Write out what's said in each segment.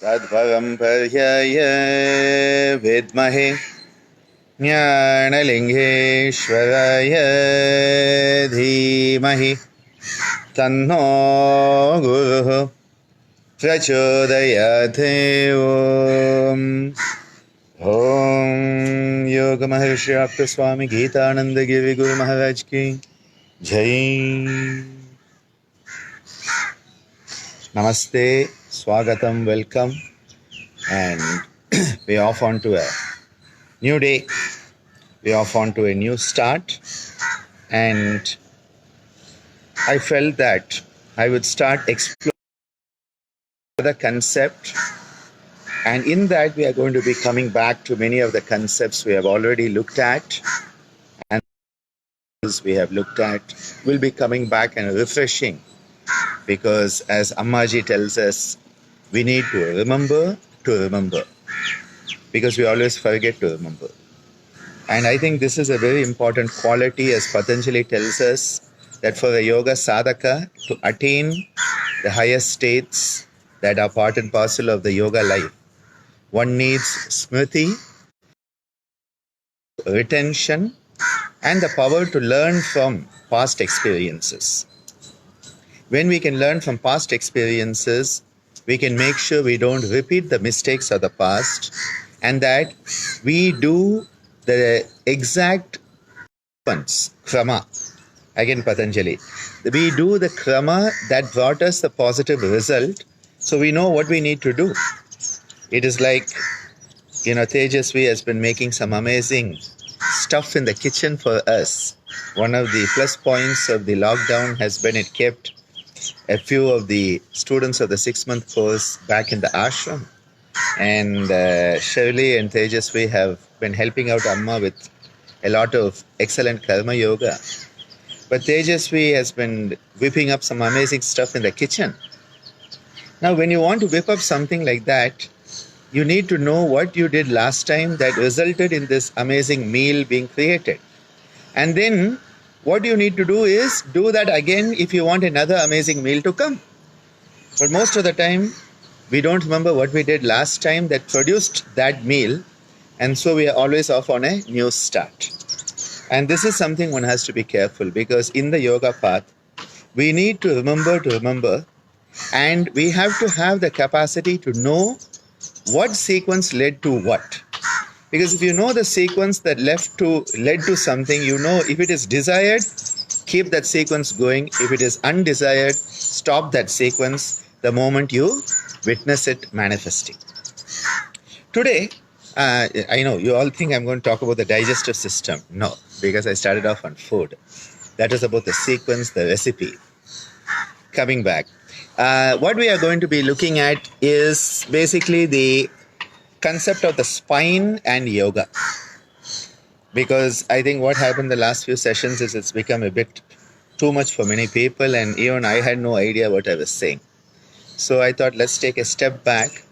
तद्भवम्पर्याय विद्महे ज्ञानलिङ्गेश्वराय धीमहि तन्नो गुरुः प्रचोदयात्। ॐ योग महर्षि डॉक्टर स्वामी गीतानंद गिरि गुरु महाराज की जय। Namaste, Swagatam, welcome, and we're off on to a new day. We're off on to a new start, and I felt that I would start exploring the concept, and in that we are going to be coming back to many of the concepts we have already looked at, and we have looked at, we'll be coming back and refreshing. Because as Ammaji tells us, we need to remember, because we always forget to remember. And I think this is a very important quality, as Patanjali tells us, that for a yoga sadhaka to attain the highest states that are part and parcel of the yoga life, one needs smriti, retention, and the power to learn from past experiences. When we can learn from past experiences, we can make sure we don't repeat the mistakes of the past, and that we do the exact krama. Again, Patanjali. We do the krama that brought us the positive result, so we know what we need to do. It is like, Tejasvi has been making some amazing stuff in the kitchen for us. One of the plus points of the lockdown has been it kept a few of the students of the 6-month course back in the ashram, and Shirley and Tejasvi have been helping out Amma with a lot of excellent karma yoga. But Tejasvi has been whipping up some amazing stuff in the kitchen. Now, when you want to whip up something like that, you need to know what you did last time that resulted in this amazing meal being created. And then what you need to do is do that again if you want another amazing meal to come. But most of the time, we don't remember what we did last time that produced that meal, and so we are always off on a new start. And this is something one has to be careful, because in the yoga path, we need to remember, and we have to have the capacity to know what sequence led to what. Because if you know the sequence that led to something, if it is desired, keep that sequence going. If it is undesired, stop that sequence the moment you witness it manifesting. Today, I know you all think I'm going to talk about the digestive system. No, because I started off on food. That is about the sequence, the recipe. Coming back. What we are going to be looking at is basically the concept of the spine and yoga, because I think what happened the last few sessions is it's become a bit too much for many people, and even I had no idea what I was saying. So I thought, let's take a step back.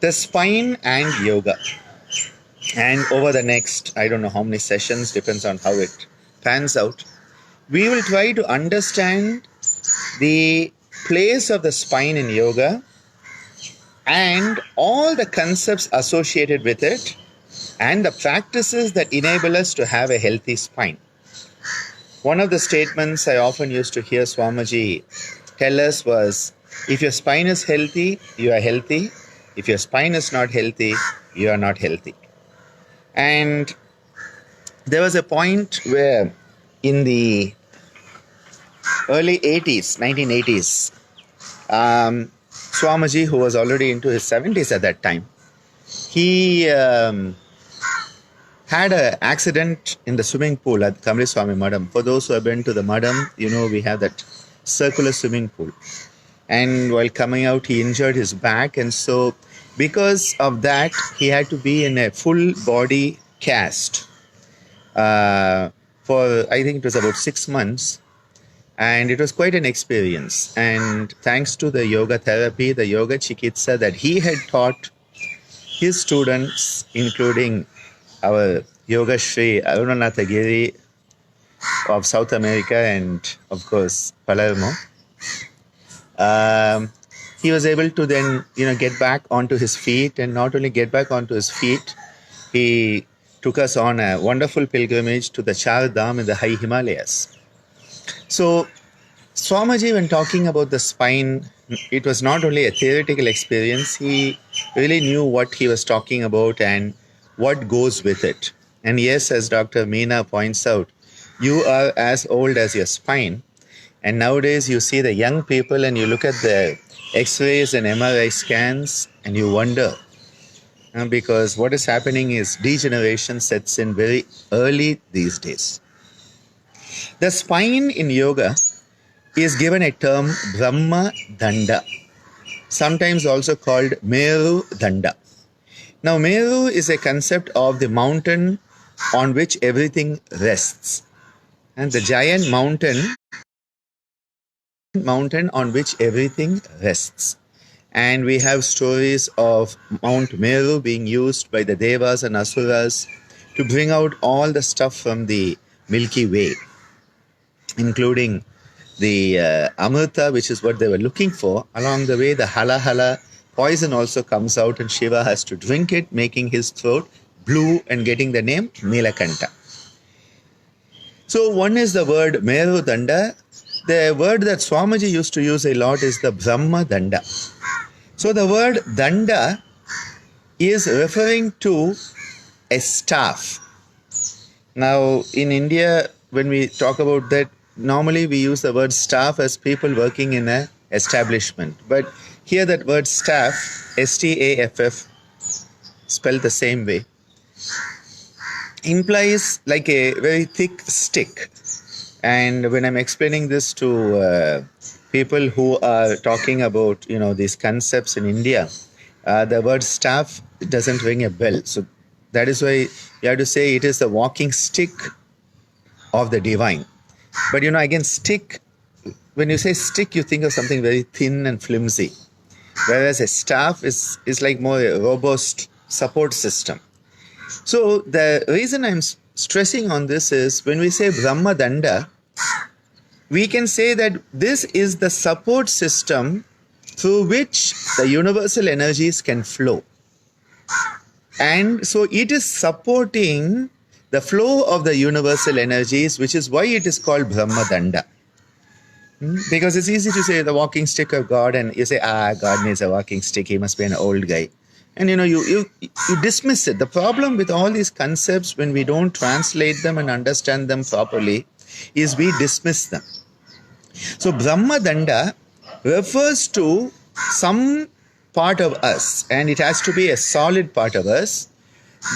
The spine and yoga, and over the next, I don't know how many sessions, depends on how it pans out, we will try to understand the place of the spine in yoga and all the concepts associated with it, and the practices that enable us to have a healthy spine. One of the statements I often used to hear Swamiji tell us was, if your spine is healthy, you are healthy. If your spine is not healthy, you are not healthy. And there was a point where in the early 80s, 1980s, Swamiji, who was already into his 70s at that time, he had an accident in the swimming pool at Kamri Swami Madam. For those who have been to the Madam, we have that circular swimming pool. And while coming out, he injured his back. And so because of that, he had to be in a full body cast for, I think it was about 6 months. And it was quite an experience. And thanks to the yoga therapy, the yoga chikitsa that he had taught his students, including our Yoga Shri Arunanatha Giri of South America and, of course, Palermo, he was able to then, get back onto his feet, and not only get back onto his feet, he took us on a wonderful pilgrimage to the Char Dham in the high Himalayas. So, Swamiji, when talking about the spine, it was not only a theoretical experience, he really knew what he was talking about and what goes with it. And yes, as Dr. Meena points out, you are as old as your spine. And nowadays you see the young people and you look at the X-rays and MRI scans and you wonder, because what is happening is degeneration sets in very early these days. The spine in yoga is given a term Brahma Danda, sometimes also called Meru Danda. Now, Meru is a concept of the mountain on which everything rests. And the giant mountain on which everything rests. And we have stories of Mount Meru being used by the Devas and Asuras to bring out all the stuff from the Milky Way, including the Amrita, which is what they were looking for. Along the way, the Hala Hala poison also comes out and Shiva has to drink it, making his throat blue and getting the name Nilakanta. So one is the word Meru Danda. The word that Swamiji used to use a lot is the Brahma Danda. So the word Danda is referring to a staff. Now in India, when we talk about that, normally we use the word staff as people working in an establishment. But here that word staff, S-T-A-F-F, spelled the same way, implies like a very thick stick. And when I'm explaining this to people who are talking about, these concepts in India, the word staff doesn't ring a bell. So that is why you have to say it is the walking stick of the divine. But again, stick, when you say stick, you think of something very thin and flimsy. Whereas a staff is like more a robust support system. So the reason I'm stressing on this is when we say Brahma Danda, we can say that this is the support system through which the universal energies can flow. And so it is supporting the flow of the universal energies, which is why it is called Brahma Danda. Because it's easy to say the walking stick of God, and you say, God needs a walking stick, he must be an old guy. And you dismiss it. The problem with all these concepts, when we don't translate them and understand them properly, is we dismiss them. So Brahma Danda refers to some part of us, and it has to be a solid part of us,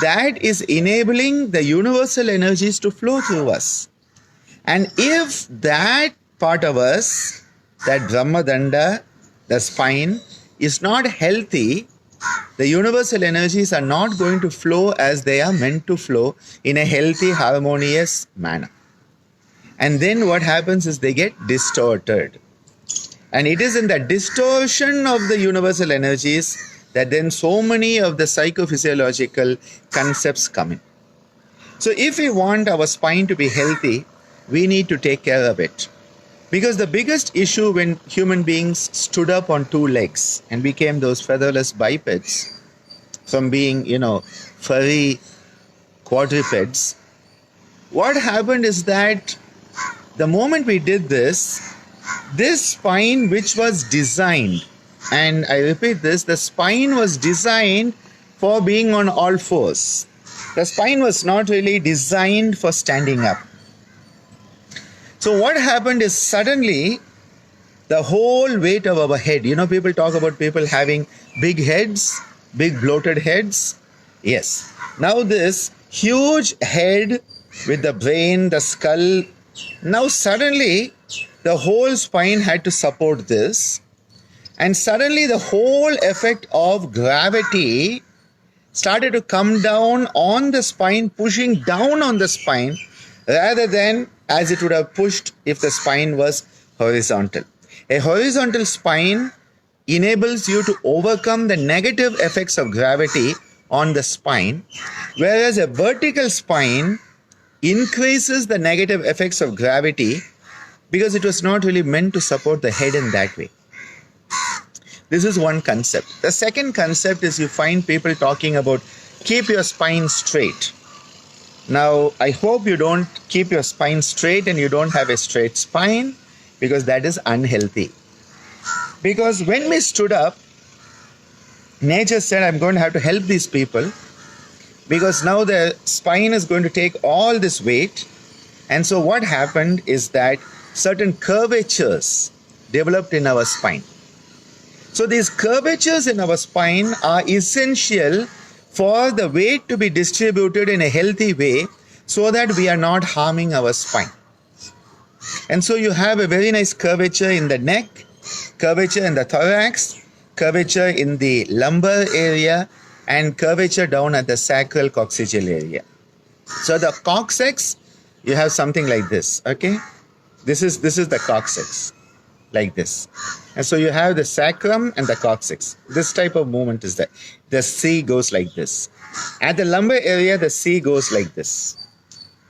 that is enabling the universal energies to flow through us. And if that part of us, that Brahma Danda, the spine, is not healthy, the universal energies are not going to flow as they are meant to flow in a healthy, harmonious manner. And then what happens is they get distorted. And it is in the distortion of the universal energies that then so many of the psychophysiological concepts come in. So if we want our spine to be healthy, we need to take care of it. Because the biggest issue when human beings stood up on two legs and became those featherless bipeds from being, furry quadrupeds, what happened is that the moment we did this, this spine which was designed, and I repeat this, the spine was designed for being on all fours. The spine was not really designed for standing up. So what happened is suddenly the whole weight of our head, people talk about people having big heads, big bloated heads. Yes. Now this huge head with the brain, the skull, now suddenly the whole spine had to support this. And suddenly the whole effect of gravity started to come down on the spine, pushing down on the spine, rather than as it would have pushed if the spine was horizontal. A horizontal spine enables you to overcome the negative effects of gravity on the spine, whereas a vertical spine increases the negative effects of gravity because it was not really meant to support the head in that way. This is one concept. The second concept is you find people talking about keep your spine straight. Now, I hope you don't keep your spine straight and you don't have a straight spine, because that is unhealthy. Because when we stood up, nature said, I'm going to have to help these people, because now the spine is going to take all this weight. And so what happened is that certain curvatures developed in our spine. So these curvatures in our spine are essential for the weight to be distributed in a healthy way, so that we are not harming our spine. And so you have a very nice curvature in the neck, curvature in the thorax, curvature in the lumbar area, and curvature down at the sacral coccygeal area. So the coccyx, you have something like this, okay? This is the coccyx, like this. And so you have the sacrum and the coccyx. This type of movement is there. The C goes like this. At the lumbar area, the C goes like this.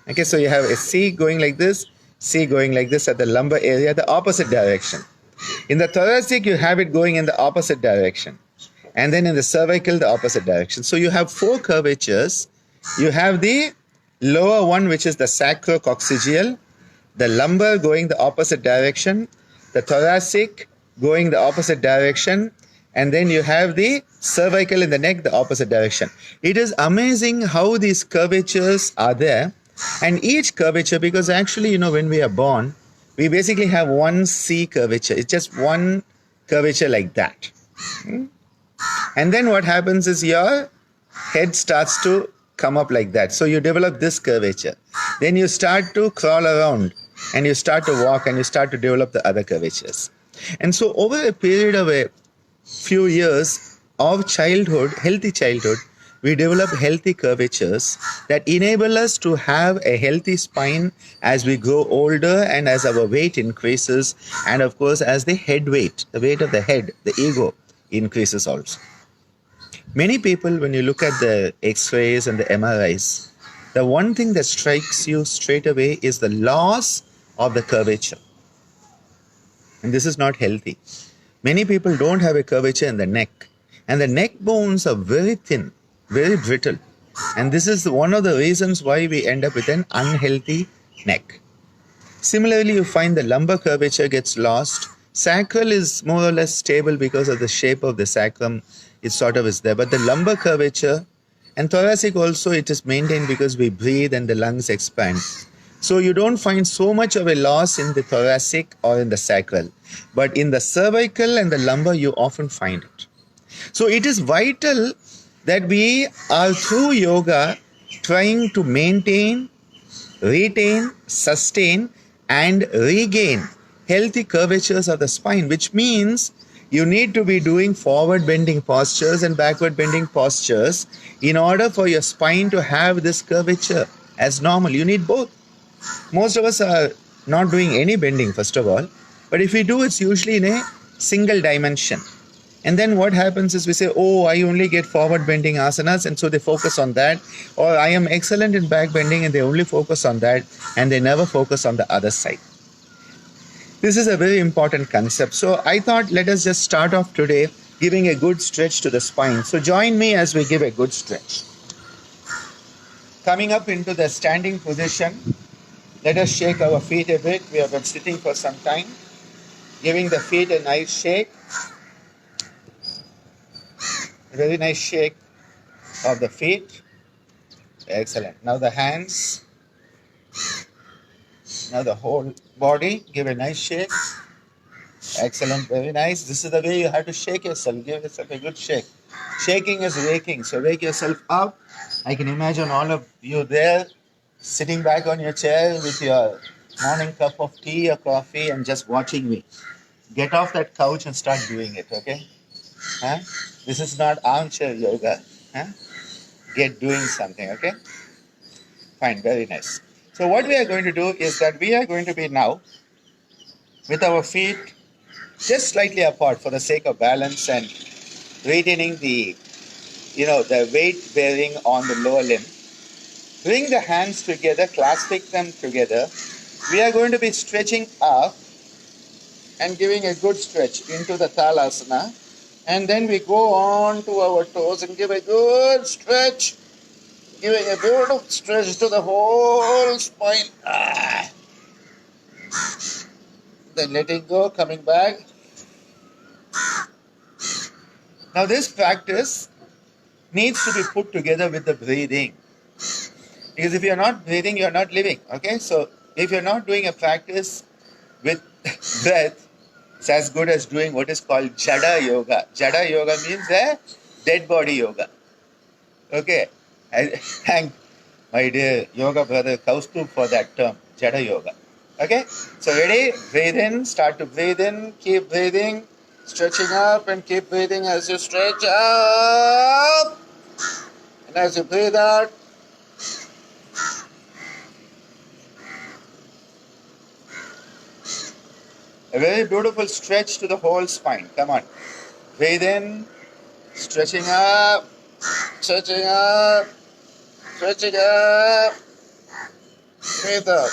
Okay, so you have a C going like this, C going like this at the lumbar area, the opposite direction. In the thoracic, you have it going in the opposite direction. And then in the cervical, the opposite direction. So you have 4 curvatures. You have the lower one, which is the sacrococcygeal, the lumbar going the opposite direction, the thoracic going the opposite direction, and then you have the cervical in the neck, the opposite direction. It is amazing how these curvatures are there. And each curvature, because actually, when we are born, we basically have one C curvature. It's just one curvature like that. And then what happens is your head starts to come up like that. So you develop this curvature. Then you start to crawl around and you start to walk and you start to develop the other curvatures. And so over a period of a few years of childhood, healthy childhood, we develop healthy curvatures that enable us to have a healthy spine as we grow older and as our weight increases, and of course as the head weight, the weight of the head, the ego, increases also. Many people, when you look at the X-rays and the MRIs, the one thing that strikes you straight away is the loss of the curvature. And this is not healthy. Many people don't have a curvature in the neck, and the neck bones are very thin, very brittle. And this is one of the reasons why we end up with an unhealthy neck. Similarly, you find the lumbar curvature gets lost. Sacral is more or less stable because of the shape of the sacrum. It sort of is there. But the lumbar curvature and thoracic also, it is maintained because we breathe and the lungs expand. So you don't find so much of a loss in the thoracic or in the sacral. But in the cervical and the lumbar, you often find it. So it is vital that we are through yoga trying to maintain, retain, sustain, and regain healthy curvatures of the spine, which means you need to be doing forward bending postures and backward bending postures in order for your spine to have this curvature as normal. You need both. Most of us are not doing any bending, first of all, but if we do, it's usually in a single dimension. And then what happens is we say, oh, I only get forward bending asanas, and so they focus on that. Or I am excellent in back bending and they only focus on that and they never focus on the other side. This is a very important concept. So I thought let us just start off today giving a good stretch to the spine. So join me as we give a good stretch. Coming up into the standing position, let us shake our feet a bit. We have been sitting for some time. Giving the feet a nice shake. A very nice shake of the feet. Excellent. Now the hands. Now the whole body. Give a nice shake. Excellent. Very nice. This is the way you have to shake yourself. Give yourself a good shake. Shaking is waking. So wake yourself up. I can imagine all of you there sitting back on your chair with your morning cup of tea or coffee and just watching me. Get off that couch and start doing it, okay? Huh? This is not armchair yoga. Huh? Get doing something, okay? Fine, very nice. So what we are going to do is that we are going to be now with our feet just slightly apart for the sake of balance and retaining the weight bearing on the lower limb. Bring the hands together, clasping them together. We are going to be stretching up and giving a good stretch into the Thalasana. And then we go on to our toes and give a good stretch, giving a beautiful stretch to the whole spine. Then letting go, coming back. Now this practice needs to be put together with the breathing. Because if you're not breathing, you're not living. Okay? So if you're not doing a practice with breath, it's as good as doing what is called Jada Yoga. Jada Yoga means a dead body yoga. Okay? I thank my dear yoga brother Kaustubh for that term, Jada Yoga. Okay? So ready? Breathe in, start to breathe in, keep breathing, stretching up and keep breathing as you stretch up. And as you breathe out, a very beautiful stretch to the whole spine. Come on. Breathe in, stretching up, stretching up, stretching up. Breathe out.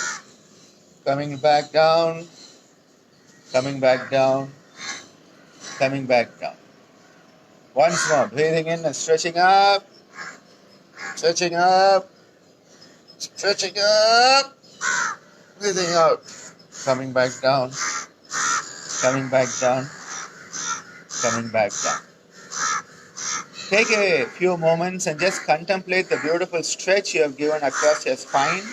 Coming back down, coming back down, coming back down. Once more. Breathing in and stretching up, stretching up, stretching up. Breathing out. Coming back down, coming back down, coming back down. Take a few moments and just contemplate the beautiful stretch you have given across your spine.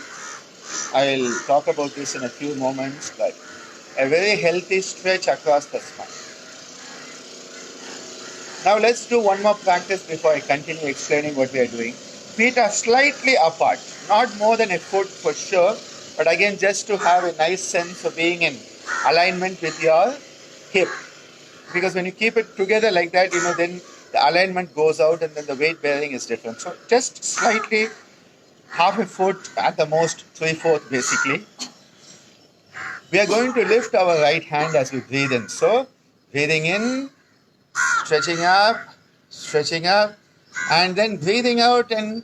I'll talk about this in a few moments, but a very healthy stretch across the spine. Now let's do one more practice before I continue explaining what we are doing. Feet are slightly apart, not more than a foot for sure, but again just to have a nice sense of being in alignment with your hip. Because when you keep it together like that, then the alignment goes out and then the weight bearing is different. So just slightly, half a foot at the most, 3/4 basically. We are going to lift our right hand as we breathe in. So breathing in, stretching up, and then breathing out and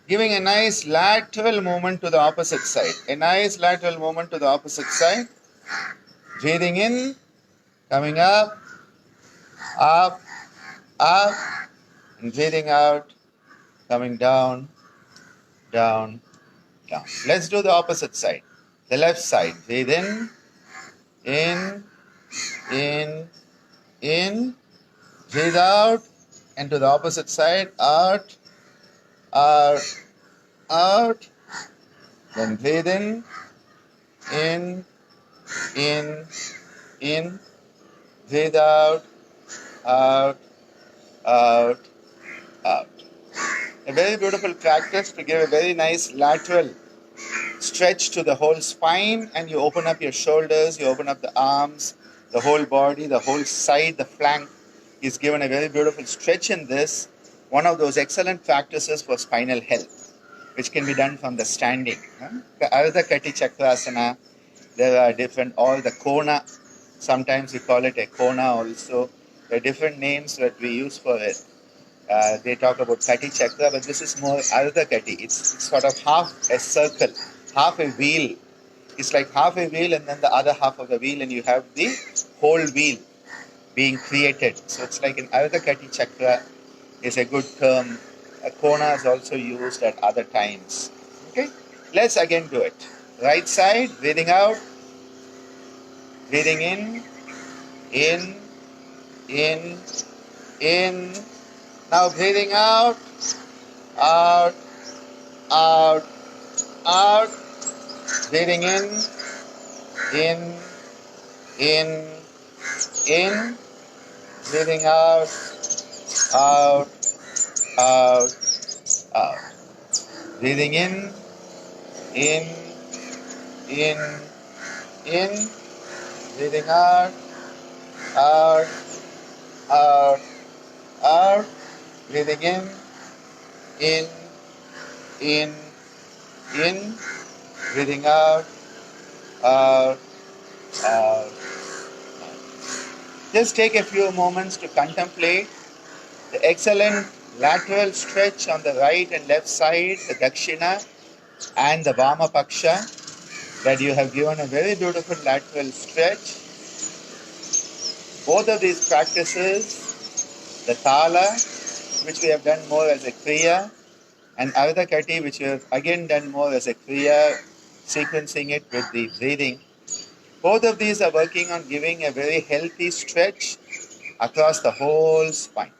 giving a nice lateral movement to the opposite side. A nice lateral movement to the opposite side. Breathing in, coming up, up, and breathing out, coming down, down, down. Let's do the opposite side. The left side. Breathe in, in, in. Breathe out, and to the opposite side, out, out, out. Then breathe in, in, in. Breathe out, out, out, out. A very beautiful practice to give a very nice lateral stretch to the whole spine, and you open up your shoulders, you open up the arms, the whole body, the whole side, the flank is given a very beautiful stretch in this. One of those excellent practices for spinal health, which can be done from the standing. The Ardha Kati Chakrasana, there are different, all the Kona, sometimes we call it a Kona also. There are different names that we use for it. They talk about Kati Chakra, but this is more Ardha Kati. It's sort of half a circle, half a wheel. It's like half a wheel and then the other half of the wheel, and you have the whole wheel being created. So it's like an Ardha Kati Chakra is a good term. A Kona is also used at other times. Okay, let's again do it. Right side, breathing out, breathing in, in, in. Now breathing out, out, out, out. Breathing in, in. Breathing out, out, out, out. Breathing in, in. Breathing out, out, out. Breathing in, breathing out, out. Just take a few moments to contemplate the excellent lateral stretch on the right and left side, the Dakshina and the Vama Paksha, that you have given a very beautiful lateral stretch. Both of these practices the Tala, which we have done more as a Kriya, and Ardhakati, which we have again done more as a Kriya, sequencing it with the breathing. Both of these are working on giving a very healthy stretch across the whole spine.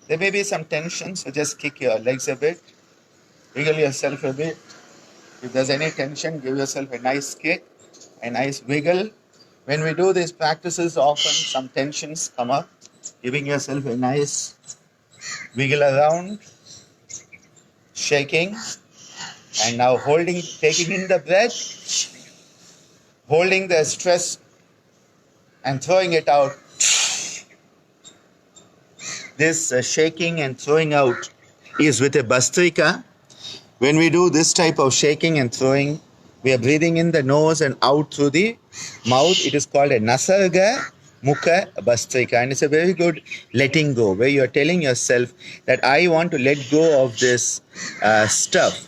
There may be some tension, so just kick your legs a bit, wiggle yourself a bit. If there's any tension, give yourself a nice kick, a nice wiggle. When we do these practices, often some tensions come up, giving yourself a nice wiggle around, shaking, and now holding, taking in the breath, holding the stress and throwing it out. This shaking and throwing out is with a Bastrika. When we do this type of shaking and throwing, we are breathing in the nose and out through the mouth. It is called a Nasarga Mukha Bastrika, and it's a very good letting go, where you are telling yourself that I want to let go of this stuff,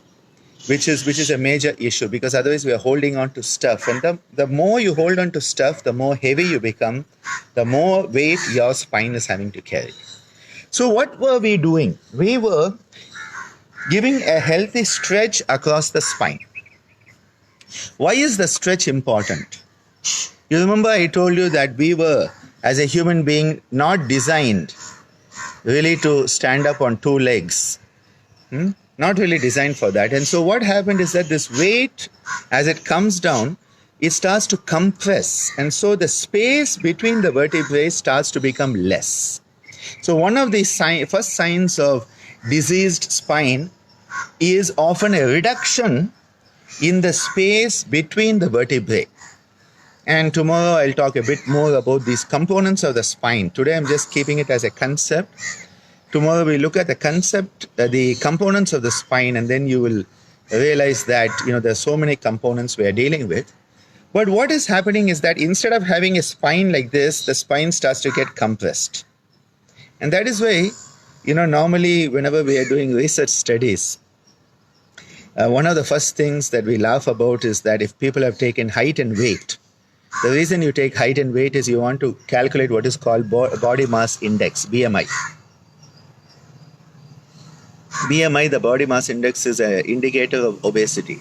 which is a major issue, because otherwise we are holding on to stuff, and the more you hold on to stuff, the more heavy you become, the more weight your spine is having to carry. So what were we doing? We were giving a healthy stretch across the spine. Why is the stretch important? You remember I told you that we were, as a human being, not designed really to stand up on two legs. Not really designed for that. And so what happened is that this weight, as it comes down, it starts to compress. And so the space between the vertebrae starts to become less. So one of the first signs of diseased spine is often a reduction in the space between the vertebrae. And tomorrow I'll talk a bit more about these components of the spine. Today I'm just keeping it as a concept. Tomorrow we look at the concept, the components of the spine, and then you will realize that, there's so many components we are dealing with. But what is happening is that instead of having a spine like this, the spine starts to get compressed. And that is why, normally whenever we are doing research studies, one of the first things that we laugh about is that if people have taken height and weight, the reason you take height and weight is you want to calculate what is called body mass index, BMI. BMI, the body mass index, is an indicator of obesity.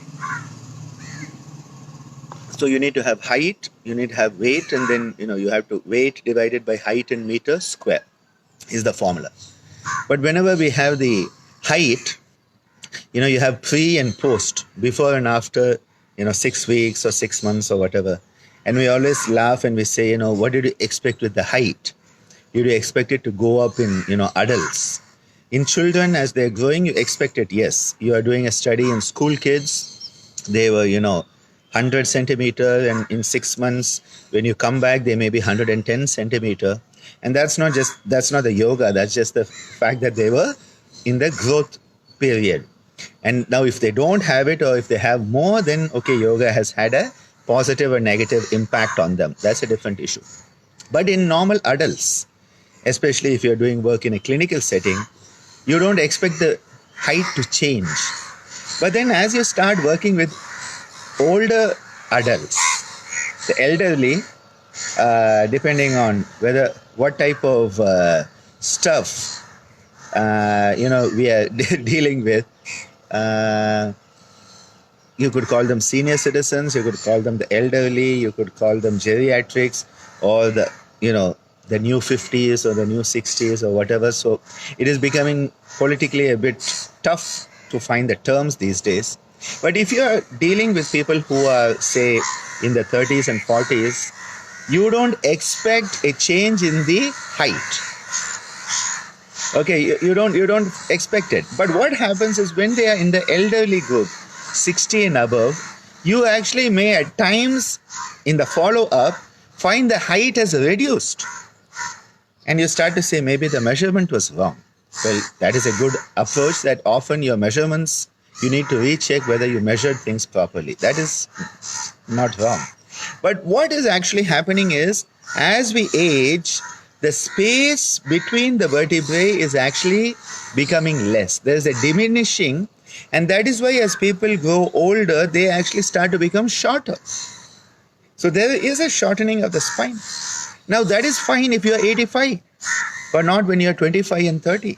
So you need to have height, you need to have weight, and then you have to weight divided by height in meters square is the formula. But whenever we have the height, you have pre and post, before and after, 6 weeks or 6 months or whatever. And we always laugh and we say, what did you expect with the height? Did you expect it to go up in, adults? In children, as they're growing, you expect it, yes. You are doing a study in school kids. They were, 100 centimeter, and in 6 months, when you come back, they may be 110 centimeter. And that's not the yoga. That's just the fact that they were in the growth period. And now if they don't have it, or if they have more, then okay, yoga has had a positive or negative impact on them. That's a different issue. But in normal adults, especially if you're doing work in a clinical setting, you don't expect the height to change. But then as you start working with older adults, the elderly, depending on what type of stuff we are dealing with, you could call them senior citizens, you could call them the elderly, you could call them geriatrics, or the new 50s or the new 60s or whatever. So it is becoming politically a bit tough to find the terms these days. But if you are dealing with people who are, say, in the 30s and 40s, you don't expect a change in the height. Okay, you don't expect it. But what happens is when they are in the elderly group, 60 and above, you actually may at times in the follow-up find the height has reduced. And you start to say maybe the measurement was wrong. Well, that is a good approach, that often your measurements, you need to recheck whether you measured things properly. That is not wrong. But what is actually happening is, as we age, the space between the vertebrae is actually becoming less. There is a diminishing, and that is why as people grow older, they actually start to become shorter. So there is a shortening of the spine. Now that is fine if you are 85. but not when you're 25 and 30.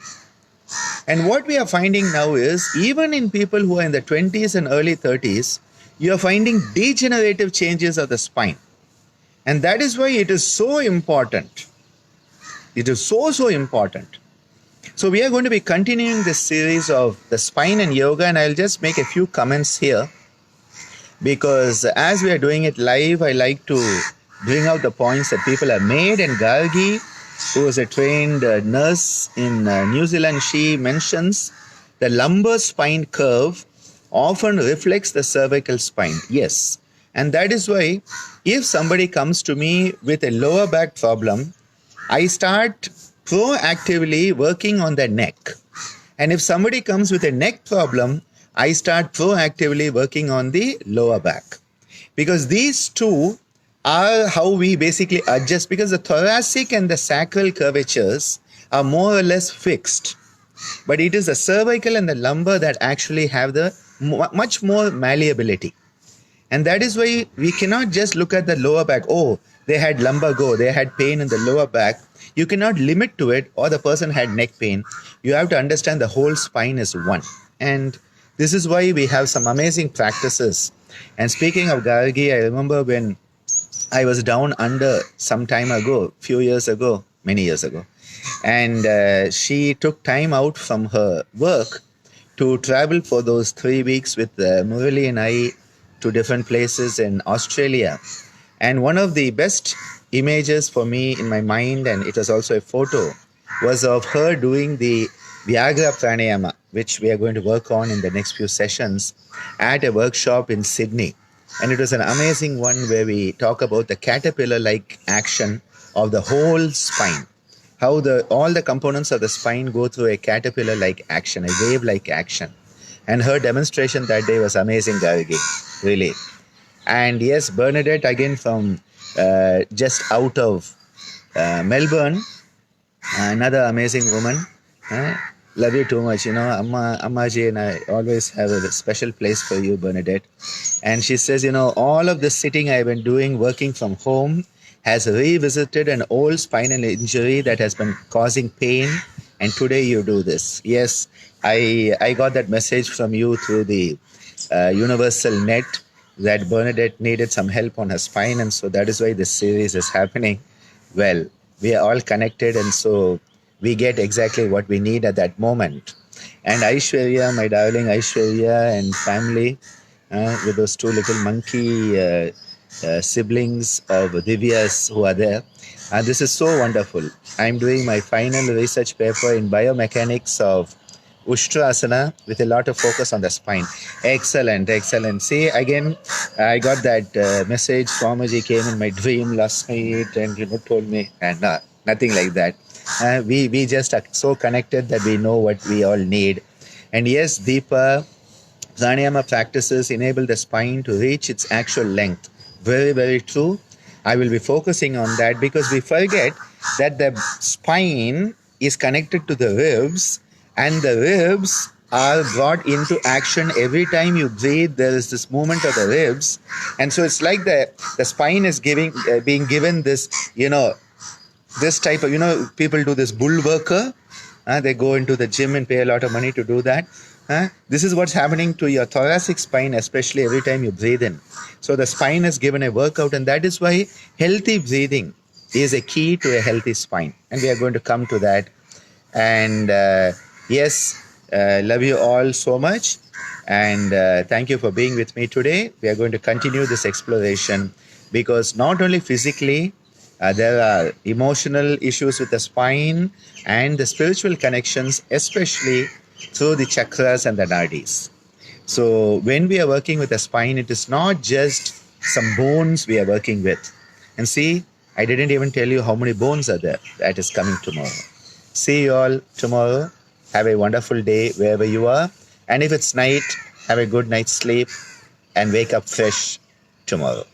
And what we are finding now is, even in people who are in the 20s and early 30s, you are finding degenerative changes of the spine. And that is why it is so important. It is so important. So we are going to be continuing this series of the spine and yoga, and I'll just make a few comments here, because as we are doing it live, I like to bring out the points that people have made. And Gargi, who is a trained nurse in New Zealand, she mentions the lumbar spine curve often reflects the cervical spine. Yes. And that is why if somebody comes to me with a lower back problem, I start proactively working on the neck. And if somebody comes with a neck problem, I start proactively working on the lower back. Because these two are how we basically adjust, because the thoracic and the sacral curvatures are more or less fixed. But it is the cervical and the lumbar that actually have the much more malleability. And that is why we cannot just look at the lower back. Oh, they had lumbago, they had pain in the lower back. You cannot limit to it, or the person had neck pain. You have to understand the whole spine is one. And this is why we have some amazing practices. And speaking of Gargi, I remember when I was down under some time ago, few years ago, many years ago. And she took time out from her work to travel for those 3 weeks with Murali and I to different places in Australia. And one of the best images for me in my mind, and it was also a photo, was of her doing the Viagra Pranayama, which we are going to work on in the next few sessions at a workshop in Sydney. And it was an amazing one where we talk about the caterpillar-like action of the whole spine, how all the components of the spine go through a caterpillar-like action, a wave-like action. And her demonstration that day was amazing, Gargi, really. And yes, Bernadette, again from just out of Melbourne, another amazing woman. Love you too much. Ammaji and I always have a special place for you, Bernadette. And she says, all of the sitting I've been doing, working from home, has revisited an old spinal injury that has been causing pain. And today you do this. Yes, I got that message from you through the universal net that Bernadette needed some help on her spine. And so that is why this series is happening. Well, we are all connected, and so we get exactly what we need at that moment. And ICYER, my darling ICYER and family, with those two little monkey siblings of Divya's who are there. This is so wonderful. I'm doing my final research paper in biomechanics of Ushtrasana with a lot of focus on the spine. Excellent, excellent. See, again, I got that message. Swamiji came in my dream last night and told me, and nothing like that. We just are so connected that we know what we all need. And yes, Deepa, pranayama practices enable the spine to reach its actual length. Very, very true. I will be focusing on that, because we forget that the spine is connected to the ribs, and the ribs are brought into action every time you breathe. There is this movement of the ribs, and so it's like the spine is being given this, this type of, people do this bull worker. They go into the gym and pay a lot of money to do that. This is what's happening to your thoracic spine, especially every time you breathe in. So the spine is given a workout, and that is why healthy breathing is a key to a healthy spine. And we are going to come to that. And yes, love you all so much. And thank you for being with me today. We are going to continue this exploration, because not only physically, there are emotional issues with the spine and the spiritual connections, especially through the chakras and the nadis. So when we are working with the spine, it is not just some bones we are working with. And see, I didn't even tell you how many bones are there. That is coming tomorrow. See you all tomorrow. Have a wonderful day wherever you are. And if it's night, have a good night's sleep and wake up fresh tomorrow.